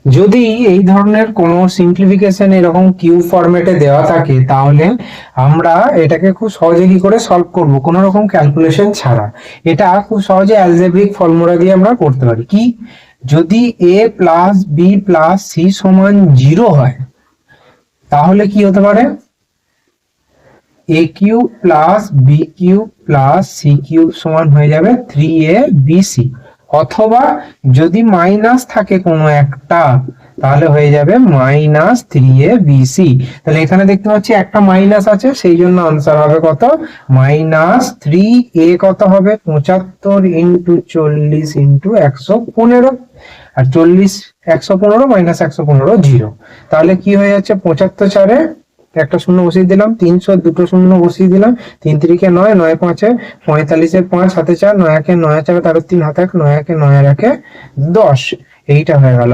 যদি এই ধরনের কোনো সিম্পলিফিকেশন এরকম কিউ ফরম্যাটে দেওয়া থাকে, তাহলে আমরা এটাকে খুব সহজে কি করে সলভ করব, কোনো রকম ক্যালকুলেশন ছাড়া। এটা খুব সহজে অ্যালজেব্রিক ফর্মুলা দিয়ে আমরা করতে পারি। কি, যদি a plus b plus c সমান 0 হয়, তাহলে কি হতে পারে, a cube plus b cube plus c cube সমান হয়ে যাবে 3abc। অথবা যদি মাইনাস থাকে কোনো একটা, তাহলে হয়ে যাবে -3abc। তাহলে এখানে দেখতে পাচ্ছি একটা মাইনাস আছে, সেই জন্য আনসার হবে কত, -3a। কত হবে, 75 ইন্টু 40 ইন্টু 115। আর 40 115 মাইনাস 115 0। তাহলে কি হয়ে যাচ্ছে, 75 চারে একটা শূন্য বসিয়ে দিলাম, 300 দুটো শূন্য বসিয়ে দিলাম, 3 3 9, 9 5 45, 5 হাতে 4, 9 1 9 4 13 হাতে 1, 9 1 9 1 10। এইটা হয়ে গেল